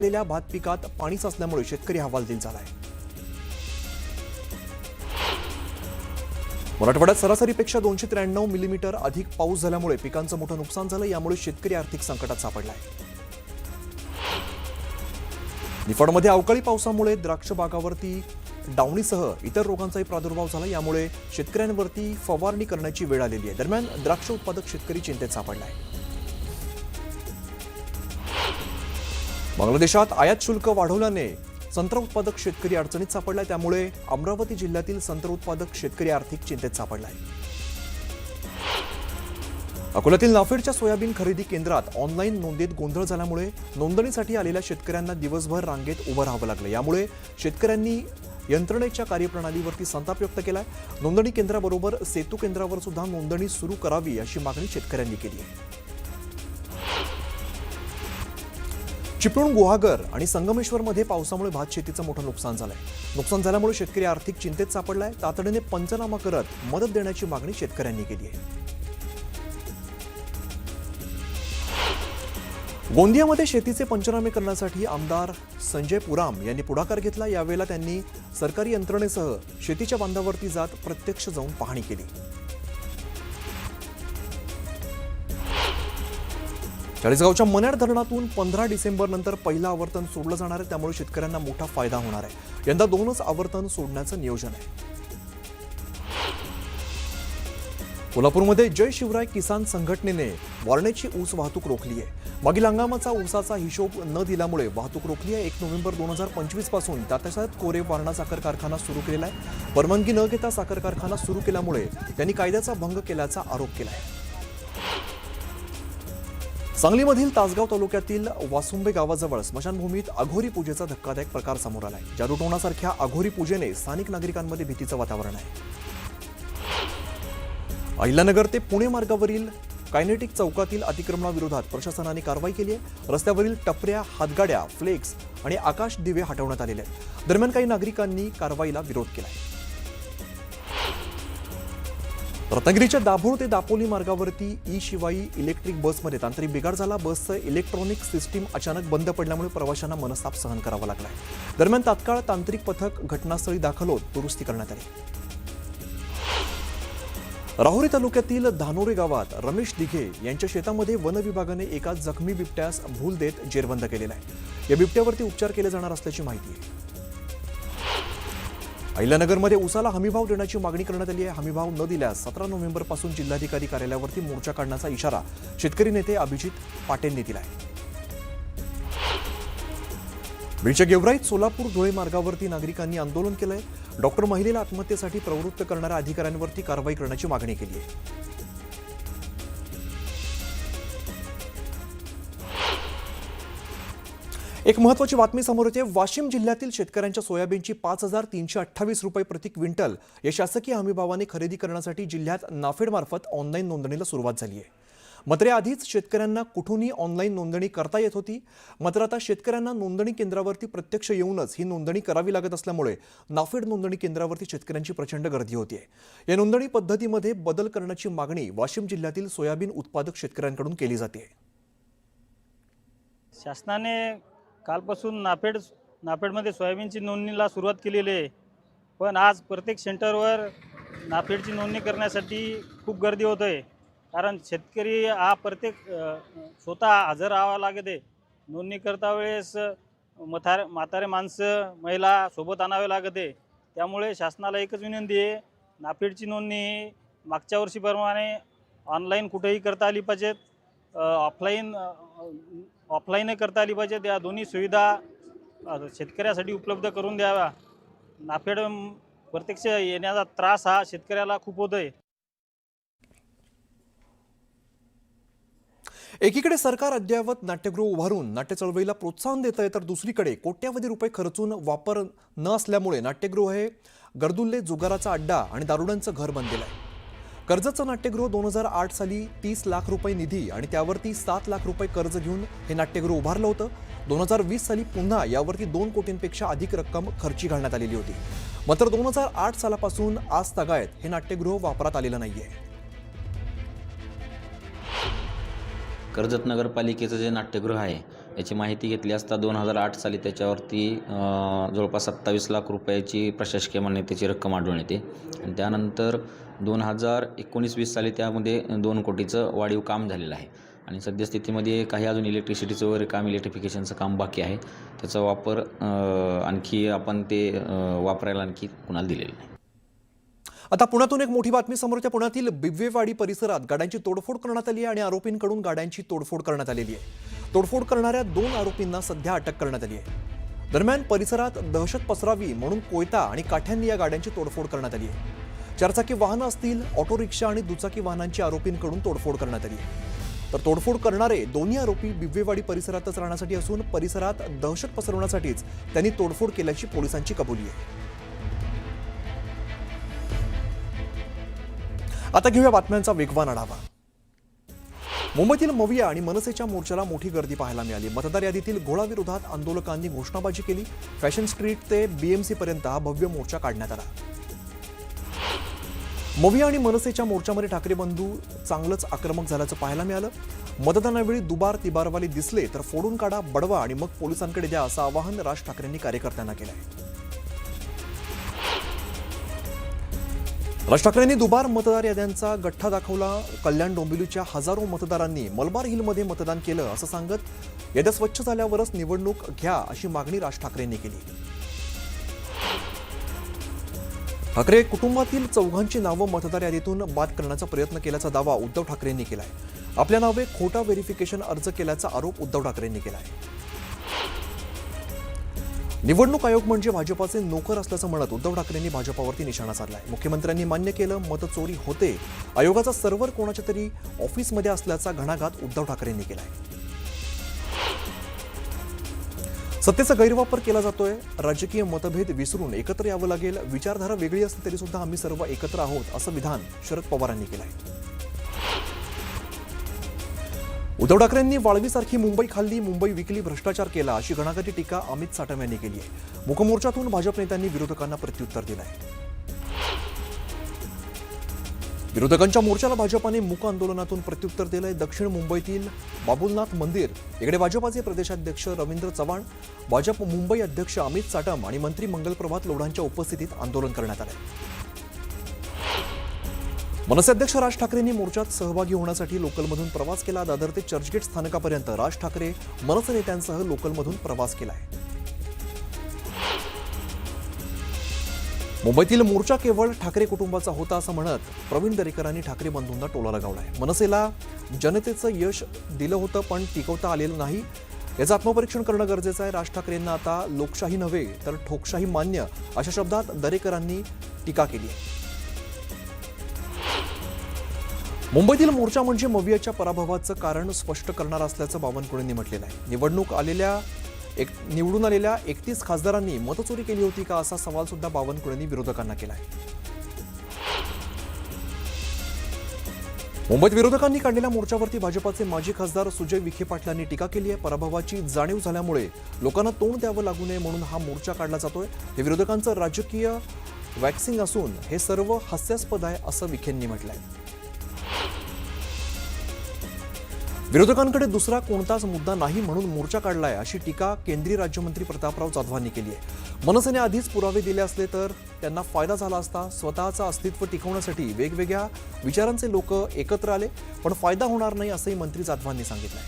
असलेल्या भात पिकात पाणी साचल्यामुळे शेतकरी हवालदिल झालाय। मराठवाड्यात सरासरीपेक्षा 293 मिलीमीटर अधिक पाऊस झाल्यामुळे पिकांचं मोठं नुकसान झालं। यामुळे शेतकरी आर्थिक संकटात सापडलाय। निफाडमध्ये अवकाळी पावसामुळे द्राक्ष बागावरती डावणीसह इतर रोगांचाही प्रादुर्भाव झाला। यामुळे शेतकऱ्यांवरती फवारणी करण्याची वेळ आलेली आहे। दरम्यान द्राक्ष उत्पादक शेतकरी चिंतेत सापडलाय। बांगलादेशात आयात शुल्क वाढवल्याने संत्रा उत्पादक शेतकरी अडचणीत सापडलाय। त्यामुळे अमरावती जिल्ह्यातील संत्रा उत्पादक शेतकरी आर्थिक चिंतेत सापडलाय। अकोल्यातील नाफेडच्या सोयाबीन खरेदी केंद्रात ऑनलाईन नोंदीत गोंधळ झाल्यामुळे नोंदणीसाठी आलेल्या शेतकऱ्यांना दिवसभर रांगेत उभं राहावं लागलं। यामुळे शेतकऱ्यांनी यंत्रणेच्या कार्यप्रणालीवरती संताप व्यक्त केलाय। नोंदणी केंद्राबरोबर सेतू केंद्रावर सुद्धा नोंदणी सुरू करावी अशी मागणी शेतकऱ्यांनी केली आहे। चिपळूण, गुहागर आणि संगमेश्वरमध्ये पावसामुळे भात शेतीचं मोठं नुकसान झालंय। नुकसान झाल्यामुळे शेतकरी आर्थिक चिंतेत सापडलाय। तातडीने पंचनामा करत मदत देण्याची मागणी शेतकऱ्यांनी केली आहे। गोंदियामध्ये शेतीचे पंचनामे करण्यासाठी आमदार संजय पुराम यांनी पुढाकार घेतला। यावेळेला त्यांनी सरकारी यंत्रणेसह शेतीच्या बांधावरती जात प्रत्यक्ष जाऊन पाहणी केली। चाळीसगावच्या मन्याड धरणातून 15 डिसेंबर नंतर पहिलं आवर्तन सोडलं जाणार आहे। त्यामुळे शेतकऱ्यांना मोठा फायदा होणार आहे। यंदा 2च आवर्तन सोडण्याचं नियोजन आहे। कोल्हापूरमध्ये जय शिवराय किसान संघटनेने वारण्याची ऊस वाहतूक रोखली आहे। मागील हंगामाचा ऊसाचा हिशोब न दिल्यामुळे वाहतूक रोखली आहे। 1 नोव्हेंबर 2025 पासून तात्यासाहेब कोरे वारणा साखर कारखाना सुरू केलेला आहे। परवानगी न घेता साखर कारखाना सुरू केल्यामुळे त्यांनी कायद्याचा भंग केल्याचा आरोप केला आहे। सांगलीमधील तासगाव तालुक्यातील वासुंबे गावाजवळ स्मशानभूमीत अघोरी पूजेचा धक्कादायक प्रकार समोर आलाय। जादूटोणासारख्या अघोरी पूजेने स्थानिक नागरिकांमध्ये भीतीचं वातावरण आहे। अहिल्यानगर ते पुणे मार्गावरील कायनेटिक चौकातील अतिक्रमणाविरोधात प्रशासनाने कारवाई केली आहे। रस्त्यावरील टपऱ्या, हातगाड्या, फ्लेक्स आणि आकाश दिवे हटवण्यात आलेले आहेत। दरम्यान काही नागरिकांनी कारवाईला विरोध केलाय। रत्नागिरीच्या दाभोळ ते दापोली मार्गावरती ई शिवाई इलेक्ट्रिक बसमध्ये तांत्रिक बिघाड झाला। बसचं इलेक्ट्रॉनिक सिस्टीम अचानक बंद पडल्यामुळे प्रवाशांना मनस्ताप सहन करावा लागलाय। दरम्यान तात्काळ तांत्रिक पथक घटनास्थळी दाखल होत दुरुस्ती करण्यात आली। राहुरी तालुक्यातील धानोरे गावात रमेश दिघे यांच्या शेतामध्ये वन विभागाने एका जखमी बिबट्यास भूल देत जेरबंद केलेला आहे। या बिबट्यावरती उपचार केले जाणार असल्याची माहिती आहे। अहिल्यानगरमध्ये ऊसाला हमीभाव देण्याची मागणी करण्यात आली आहे। हमीभाव न दिल्यास 17 नोव्हेंबर पासून जिल्हाधिकारी कार्यालयावरती मोर्चा काढण्याचा इशारा शेतकरी नेते अभिजित पाटेंनी दिला आहे। बीडच्या गेवराईत सोलापूर धुळे मार्गावरती नागरिकांनी आंदोलन केलंय। डॉक्टर महिलेला आत्महत्येसाठी प्रवृत्त करणाऱ्या अधिकाऱ्यांवरती कारवाई करण्याची मागणी केली आहे। एक महत्त्वाची बातमी समोर येते। वाशिम जिल्ह्यातील शेतकऱ्यांच्या सोयाबीनची 5328 रुपये प्रति क्विंटल या शासकीय हमीभावाने खरेदी करण्यासाठी जिल्ह्यात नाफेडमार्फत ऑनलाईन नोंदणीला सुरुवात झाली आहे। मात्र आधीच शेतकऱ्यांना कुठूनही ऑनलाईन नोंदणी करता येत होती। मात्र आता शेतकऱ्यांना नोंदणी केंद्रावरती प्रत्यक्ष येऊनच ही नोंदणी करावी लागत असल्यामुळे नाफेड नोंदणी केंद्रावरती शेतकऱ्यांची प्रचंड गर्दी होतीये। या नोंदणी पद्धतीमध्ये बदल करण्याची मागणी वाशिम जिल्ह्यातील सोयाबीन उत्पादक शेतकऱ्यांकडून केली जाते। शासनाने कालपासून नाफेडमध्ये सोयाबीनची नोंदणीला सुरुवात केलेली आहे। पण आज प्रत्येक सेंटरवर नाफेडची नोंदणी करण्यासाठी खूप गर्दी होत आहे। कारण शेतकरी हा प्रत्येक स्वतः हजर राहावा लागते। नोंदणी करता वेळेस म्हातारे माणसं, महिला सोबत आणावे लागते। त्यामुळे शासनाला एकच विनंती आहे, नाफेडची नोंदणी मागच्या वर्षीप्रमाणे ऑनलाईन कुठेही करता आली पाहिजेत, ऑफलाईन करता आली पाहिजेत। या दोन्ही सुविधा शेतकऱ्यासाठी उपलब्ध करून द्याव्या। नाफेड प्रत्यक्ष येण्याचा त्रास हा शेतकऱ्याला खूप होतोय। एकीकडे सरकार अद्ययावत नाट्यगृह उभारून नाट्य चळवळीला प्रोत्साहन देत आहे, तर दुसरीकडे कोट्यावधी रुपये खर्चून वापर न असल्यामुळे नाट्यगृह हे गर्दुल्ले, जुगाराचा अड्डा आणि दारुड्यांचं घर बनलेलं आहे। कर्जतचं नाट्यगृह 2008 साली 30 लाख रुपये निधी आणि त्यावरती 7 लाख रुपये कर्ज घेऊन हे नाट्यगृह उभारलं होतं। 2020 साली पुन्हा यावरती 2 कोटींपेक्षा अधिक रक्कम खर्ची घालण्यात आलेली होती। मात्र 2008 सालापासून आज तागायत हे नाट्यगृह वापरात आलेलं नाहीये। कर्जत नगरपालिकेचं जे नाट्यगृह आहे याची माहिती घेतली असता 2008 साली त्याच्यावरती जवळपास 27 लाख रुपयाची प्रशासकीय मान्यतेची रक्कम आढळून येते आणि त्यानंतर 2019-20 साली त्यामध्ये 2 कोटीचं वाढीव काम झालेलं आहे आणि सद्यस्थितीमध्ये काही अजून इलेक्ट्रिसिटीचं वगैरे काम, इलेक्ट्रिफिकेशनचं काम बाकी आहे. त्याचा वापर आणखी आपण ते वापरायला आणखी कुणाला दिलेलं नाही. आता पुण्यातून एक मोठी बातमी समोर येते. पुण्यातील बिबवेवाडी परिसरात गाड्यांची तोडफोड करण्यात आली आहे आणि आरोपींकडून गाड्यांची तोडफोड करण्यात आलेली आहे. तोडफोड करणाऱ्या 2 आरोपींना सध्या अटक करण्यात आली आहे. दरम्यान परिसरात दहशत पसरावी म्हणून कोयता आणि काठ्यांनी या गाड्यांची तोडफोड करण्यात आली आहे. 4 चाकी वाहनं असतील, ऑटो रिक्षा आणि दुचाकी वाहनांची आरोपींकडून तोडफोड करण्यात आली आहे. तर तोडफोड करणारे दोन्ही आरोपी बिबवेवाडी परिसरातच राहण्यासाठी असून परिसरात दहशत पसरवण्यासाठीच त्यांनी तोडफोड केल्याची पोलिसांची कबुली आहे. आता घेऊया बातम्यांचा वेगवान आढावा. मुंबईतील मविया आणि मनसेच्या मोर्चाला मोठी गर्दी पाहायला मिळाली. मतदार यादीतील घोळाविरोधात आंदोलकांनी घोषणाबाजी केली. फॅशन स्ट्रीट ते BMC पर्यंत हा भव्य मोर्चा काढण्यात आला. मविया आणि मनसेच्या मोर्चामध्ये ठाकरे बंधू चांगलंच आक्रमक झाल्याचं पाहायला मिळालं. मतदानावेळी दुबार तिबारवाले दिसले तर फोडून काढा, बडवा आणि मग पोलिसांकडे द्या असं आवाहन राज ठाकरेंनी कार्यकर्त्यांना केलं आहे. राज ठाकरेंनी दुबार मतदार याद्यांचा गठ्ठा दाखवला. कल्याण डोंबिवलीच्या हजारो मतदारांनी मलबार हिलमध्ये मतदान केलं असं सांगत याद्या स्वच्छ झाल्यावरच निवडणूक घ्या अशी मागणी राज ठाकरेंनी केली. ठाकरे कुटुंबातील 4घांची नावं मतदार यादीतून बाद करण्याचा प्रयत्न केल्याचा दावा उद्धव ठाकरेंनी केलाय. आपल्या नावे खोटा व्हेरिफिकेशन अर्ज केल्याचा आरोप उद्धव ठाकरेंनी केलाय. निवडणूक आयोग म्हणजे भाजपाचे नोकर असल्याचं म्हणत उद्धव ठाकरेंनी भाजपावरती निशाणा साधलाय. मुख्यमंत्र्यांनी मान्य केलं मतचोरी होते. आयोगाचा सर्व्हर कोणाच्या तरी ऑफिसमध्ये असल्याचा घणाघात उद्धव ठाकरेंनी केलाय. सत्तेचा गैरवापर केला जातोय. राजकीय मतभेद विसरून एकत्र यावं लागेल. विचारधारा वेगळी असली तरी सुद्धा आम्ही सर्व एकत्र आहोत असं विधान शरद पवारांनी केलंय. उद्धव ठाकरेंनी वाळवीसारखी मुंबई खाल्ली, मुंबई विकली, भ्रष्टाचार केला अशी घणाघाती टीका अमित साटम यांनी केली आहे. मूकमोर्चातून भाजप नेत्यांनी विरोधकांना प्रत्युत्तर दिलंय. विरोधकांच्या मोर्चाला भाजपाने मूक आंदोलनातून प्रत्युत्तर दिलंय. दक्षिण मुंबईतील बाबुलनाथ मंदिर इकडे भाजपाचे प्रदेशाध्यक्ष रवींद्र चव्हाण, भाजप मुंबई अध्यक्ष अमित साटम आणि मंत्री मंगलप्रभात लोढांच्या उपस्थितीत आंदोलन करण्यात आलंय. मनसे अध्यक्ष राज ठाकरेंनी मोर्चात सहभागी होण्यासाठी लोकलमधून प्रवास केला. दादर ते चर्चगेट स्थानकापर्यंत राज ठाकरे मनसे नेत्यांसह लोकलमधून प्रवास केलाय. मुंबईतील मोर्चा केवळ ठाकरे कुटुंबाचा होता असं म्हणत प्रवीण दरेकरांनी ठाकरे बंधूंना टोला लगावलाय. मनसेला जनतेचं यश दिलं होतं पण टिकवता आलेलं नाही. याचं आत्मपरीक्षण करणं गरजेचं आहे. राज ठाकरेंना आता लोकशाही नव्हे तर ठोकशाही मान्य अशा शब्दात दरेकरांनी टीका केली आहे. मुंबईतील मोर्चा म्हणजे मवियाच्या पराभवाचं कारण स्पष्ट करणार असल्याचं बावनकुळेंनी म्हटलेलं आहे. निवडून आलेल्या 31 खासदारांनी मतचोरी केली होती का असा सवाल सुद्धा बावनकुळेंनी विरोधकांना केला आहे. मुंबईत विरोधकांनी काढलेल्या मोर्चावरती भाजपाचे माजी खासदार सुजय विखे पाटलांनी टीका केली आहे. पराभवाची जाणीव झाल्यामुळे लोकांना तोंड द्यावं लागू नये म्हणून हा मोर्चा काढला जातोय. हे विरोधकांचं राजकीय वॅक्सिंग असून हे सर्व हास्यास्पद आहे असं विखेंनी म्हटलंय. विरोधकांकडे दुसरा कोणताच मुद्दा नाही म्हणून मोर्चा काढलाय अशी टीका केंद्रीय राज्यमंत्री प्रतापराव जाधवांनी केली आहे. मनसेने आधीच पुरावे दिले असले तर त्यांना फायदा झाला असता. स्वतःचं अस्तित्व टिकवण्यासाठी वेगवेगळ्या विचारांचे लोक एकत्र आले पण फायदा होणार नाही असंही मंत्री जाधवांनी सांगितलंय.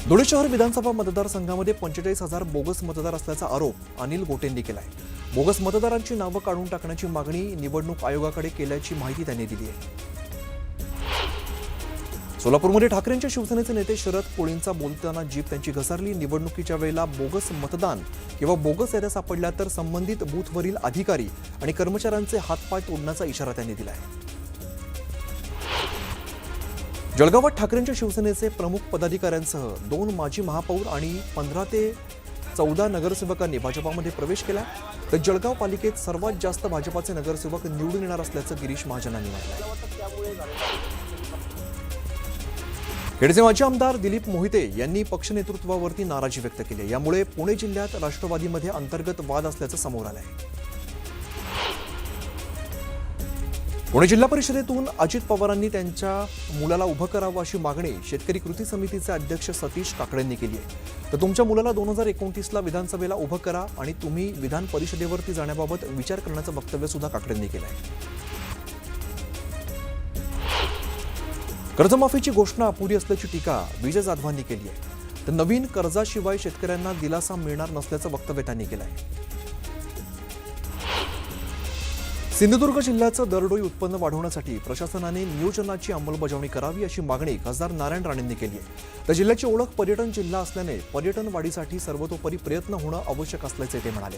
धुळे शहर विधानसभा मतदारसंघामध्ये 45,000 बोगस मतदार असल्याचा आरोप अनिल गोटेंनी केलाय. बोगस मतदारांची नावं काढून टाकण्याची मागणी निवडणूक आयोगाकडे केल्याची माहिती त्यांनी दिली आहे. सोलापूरमध्ये ठाकरेंच्या शिवसेनेचे नेते शरद कोळींचा बोलताना जीप त्यांची घसरली. निवडणुकीच्या वेळेला बोगस मतदान किंवा बोगस याद्या सापडल्या तर संबंधित बूथवरील अधिकारी आणि कर्मचाऱ्यांचे हातपाय तोडण्याचा इशारा त्यांनी दिलाय. जळगावात ठाकरेंच्या शिवसेनेचे प्रमुख पदाधिकाऱ्यांसह 2 माजी महापौर आणि 15 ते 14 नगरसेवकांनी भाजपामध्ये प्रवेश केला. तर जळगाव पालिकेत सर्वात जास्त भाजपाचे नगरसेवक निवडून येणार असल्याचं गिरीश महाजनांनी म्हटलंय. खेडचे माजी आमदार दिलीप मोहिते यांनी पक्ष नेतृत्वावरती नाराजी व्यक्त केली. यामुळे पुणे जिल्ह्यात राष्ट्रवादीमध्ये अंतर्गत वाद असल्याचं समोर आलंय. पुणे जिल्हा परिषदेतून अजित पवारांनी त्यांच्या मुलाला उभं करावं अशी मागणी शेतकरी कृती समितीचे अध्यक्ष सतीश काकडेंनी केली आहे. तर तुमच्या मुलाला 2029ला विधानसभेला उभं करा आणि तुम्ही विधान परिषदेवरती जाण्याबाबत विचार करण्याचं वक्तव्य सुद्धा काकडेंनी केलं आहे. कर्जमाफीची घोषणा अपुरी असल्याची टीका विजय जाधवांनी केली आहे. तर नवीन कर्जाशिवाय शेतकऱ्यांना दिलासा मिळणार नसल्याचं वक्तव्य त्यांनी केलं आहे. सिंधुदुर्ग जिल्ह्याचं दरडोई उत्पन्न वाढवण्यासाठी प्रशासनाने नियोजनाची अंमलबजावणी करावी अशी मागणी खासदार नारायण राणेंनी केली आहे. तर जिल्ह्याची ओळख पर्यटन जिल्हा असल्याने पर्यटन वाढीसाठी सर्वतोपरी प्रयत्न होणं आवश्यक असल्याचे ते म्हणाले.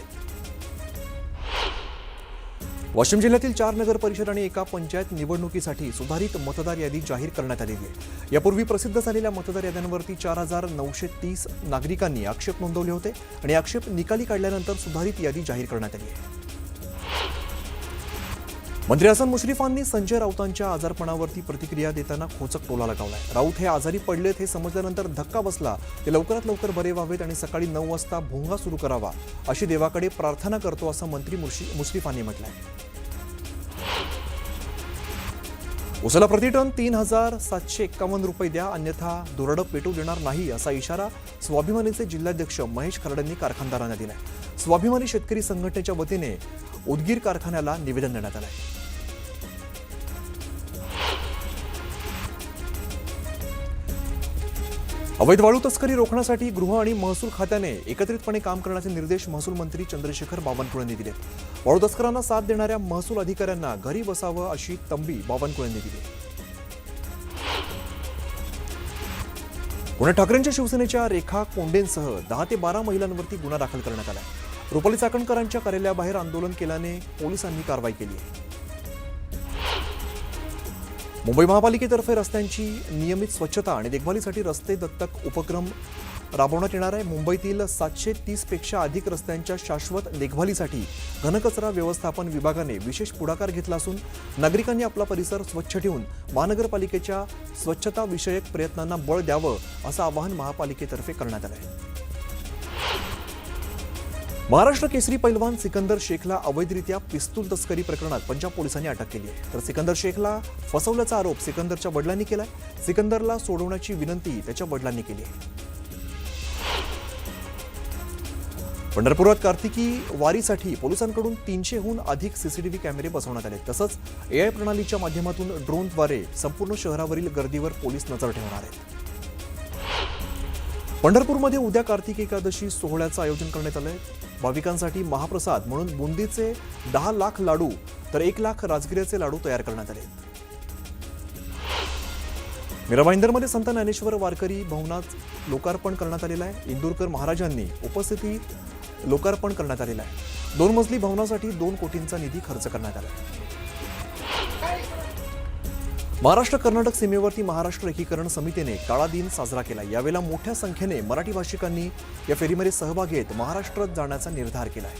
वाशिम जिल्ह्यातील 4 नगर परिषद आणि एका पंचायत निवडणुकीसाठी सुधारित मतदार यादी जाहीर करण्यात आलेली आहे. यापूर्वी प्रसिद्ध झालेल्या मतदार याद्यांवरती 4,930 नागरिकांनी आक्षेप नोंदवले होते आणि आक्षेप निकाली काढल्यानंतर सुधारित यादी जाहीर करण्यात आली आहे. मंत्री हसन मुश्रीफांनी संजय राऊतांच्या आजारपणावरती प्रतिक्रिया देताना खोचक टोला लगावलाय. राऊत हे आजारी पडलेत हे समजल्यानंतर धक्का बसला. ते लवकरात लवकर बरे व्हावेत आणि सकाळी 9 वाजता भोंगा सुरू करावा अशी देवाकडे प्रार्थना करतो असं मंत्री मुश्रीफांनी म्हटलंय. उसाला प्रतिटन 3,751 रुपये द्या, अन्यथा दुरडं पेटू देणार नाही असा इशारा स्वाभिमानीचे जिल्हाध्यक्ष महेश खरडेंनी कारखानदारांना दिलाय. स्वाभिमानी शेतकरी संघटनेच्या वतीने उदगीर कारखान्याला निवेदन देण्यात आलंय. अवैध वाळू तस्करी रोखण्यासाठी गृह आणि महसूल खात्याने एकत्रितपणे काम करण्याचे निर्देश महसूल मंत्री चंद्रशेखर बावनकुळेंनी दिले. वाळू तस्करांना साथ देणाऱ्या महसूल अधिकाऱ्यांना घरी बसावं अशी तंबी बावनकुळेंनी दिली. पुणे ठाकरेंच्या शिवसेनेच्या रेखा कोंडेंसह 10 ते 12 महिलांवरती गुन्हा दाखल करण्यात आला. रुपाली चाकणकरांच्या कार्यालयाबाहेर आंदोलन केल्याने पोलिसांनी कारवाई केली आहे. मुंबई महापालिकेतर्फे रस्त्यांची नियमित स्वच्छता आणि देखभालीसाठी रस्ते दत्तक उपक्रम राबवण्यात येणार आहे. मुंबईतील 730 पेक्षा अधिक रस्त्यांच्या शाश्वत देखभालीसाठी घनकचरा व्यवस्थापन विभागाने विशेष पुढाकार घेतला असून नागरिकांनी आपला परिसर स्वच्छ ठेवून महानगरपालिकेच्या स्वच्छता विषयक प्रयत्नांना बळ द्यावं असं आवाहन महापालिकेतर्फे करण्यात आलं आहे. महाराष्ट्र केसरी पैलवान सिकंदर शेखला अवैधरित्या पिस्तूल तस्करी प्रकरणात पंजाब पोलिसांनी अटक केली आहे. तर सिकंदर शेखला फसवल्याचा आरोप सिकंदरच्या वडिलांनी केलाय. सिकंदरला सोडवण्याची विनंती त्याच्या वडिलांनी केली आहे. पंढरपुरात कार्तिकी वारीसाठी पोलिसांकडून 300हून अधिक सीसीटीव्ही कॅमेरे बसवण्यात आले. तसंच AI प्रणालीच्या माध्यमातून ड्रोनद्वारे संपूर्ण शहरावरील गर्दीवर पोलीस नजर ठेवणार आहेत. पंढरपूरमध्ये उद्या कार्तिकी एकादशी सोहळ्याचं आयोजन करण्यात आलंय. भाविकांसाठी महाप्रसाद म्हणून बुंदीचे 10 लाख लाडू तर 1 लाख राजगिऱ्याचे लाडू तयार करण्यात आले. मीरा भाईंदरमध्ये संत ज्ञानेश्वर वारकरी भवनात लोकार्पण करण्यात आलेलं आहे. इंदुरकर महाराजांनी उपस्थितीत लोकार्पण करण्यात आलेलं आहे. 2 मजली भवनासाठी 2 कोटींचा निधी खर्च करण्यात आला. महाराष्ट्र कर्नाटक सीमेवरती महाराष्ट्र एकीकरण समितीने काळा दिन साजरा केला. यावेळेला मोठ्या संख्येने मराठी भाषिकांनी या फेरीमध्ये सहभाग घेत महाराष्ट्रात जाण्याचा निर्धार केला आहे.